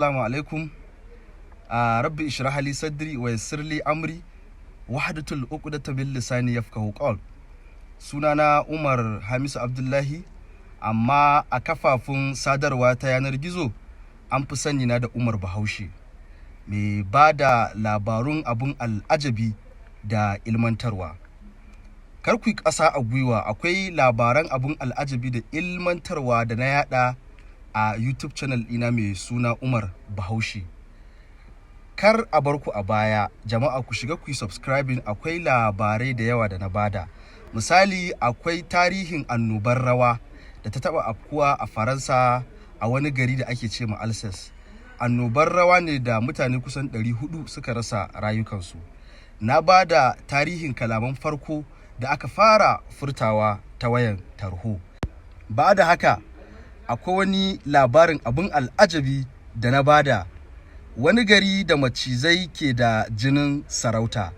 Assalamu alaikum. Rabbi ishrah li sadri wa yassir li amri wahdatul uqdata bil lisani yafqahu qawl. Sunana Umar Hamisu Abdullahi, amma a kafafun sadarwa ta yanar gizo an fi sani na da Umar Bahaushe, mai ba da labarun abun al'ajabi da ilmantarwa. Kar ku yi ƙasa a gwiwa, akwai labaran abun al'ajabi da ilmantarwa da na yada a YouTube channel ɗina mai suna Umar Bahaushe. Kar a bar ku a baya, jama'a ku shiga ku yi subscribing, akwai labarai da yawa da na bada. Misali, akwai tarihin annobar rawa da ta taba afkuwa a Faransa a wani gari da ake ce ma Alsace. Annobar rawa ne da mutane kusan 400 suka rasa rayukansu. Na bada tarihin kalaman farko da aka fara furtawa ta wayan tarho. Ba da haka, akwai wani labarin abun al'ajabi da na bada, wani gari da macizai ke da jinin sarauta,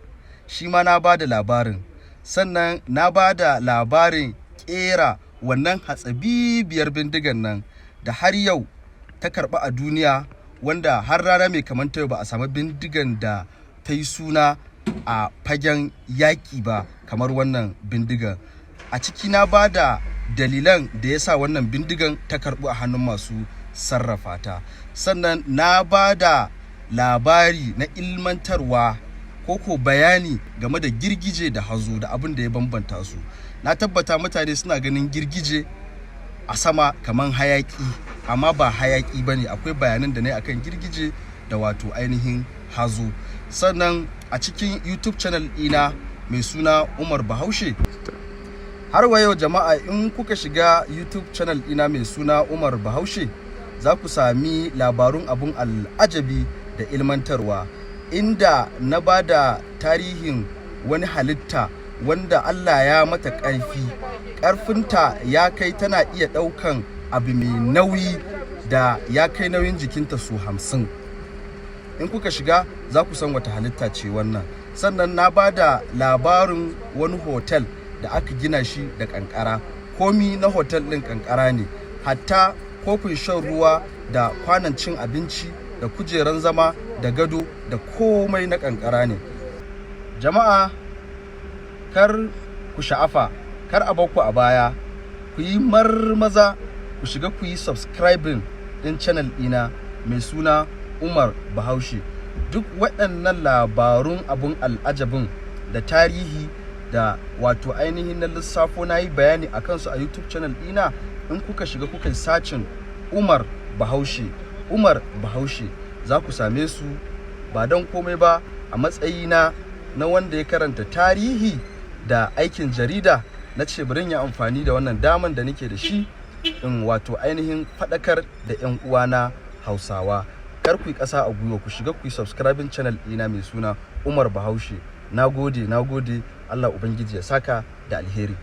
shi ma na bada labarin. Sannan na bada labarin kera wannan hatsabibiyar bindigan nan da har yau ta karɓa a duniya, wanda har rana mai kamanta ba a samu bindigan da ta yi suna a fagen yaƙi ba kamar wannan bindigan. A ciki na bada dalilan da ya sa wannan bindigan ta karɓu a hannun masu sarrafa ta. Sannan na bada labari na ilmantarwa ko bayani game da girgije da hazo da abin da ya bambanta su. Na tabbata mutane suna ganin girgije a sama kaman hayaki, amma ba hayaki bane. Akwai bayanan da ne akan girgije da wato ainihin hazo. Sannan a cikin YouTube channel ɗina mai suna Umar Bahaushe, har wa yau jama'a, in kuka shiga YouTube channel ɗina mai suna Umar Bahaushe, za ku sami labarun abun al'ajabi da ilmantarwa, inda na ba da tarihin wani halitta wanda Allah ya mata ƙarfi. Ƙarfinta ya kai tana iya ɗaukan abu mai nauyi da ya kai nauyin jikinta su 50. In kuka shiga za ku san wata halitta ce wannan. Sannan na ba da labarin wani hotel da aka gina shi da ƙanƙara. Komi na hotel ɗin ƙanƙara ne, hatta kofin shan ruwa da kwanon cin abinci da kujeran zama da gado da komai na ƙanƙara ne. Jama'a, kar ku sha'afa, kar a bakku a baya, ku yi marmaza ku shiga ku yi subscribing ɗin channel ɗina mai suna Umar Bahaushe. Duk waɗannan labarun abun al'ajabin da tarihi da wato ainihin na lissafo na yi bayani a kansu a YouTube channel ɗina. In kuka shiga kuka yi sacin Umar Bahaushe, Umar Bahaushe, za ku same su. Ba don komai ba, a matsayina na wanda ya karanta tarihi da aikin jarida, na ce bari yi amfani da wannan daman da nake da shi in wato ainihin faɗakar da 'yan uwana Hausawa. Kar ku yi ƙasa a gwiwa, ku shiga ku yi subscribing channel ɗina mai suna Umar Bahaushe. Na gode, Allah Ubangiji ya saka da alheri.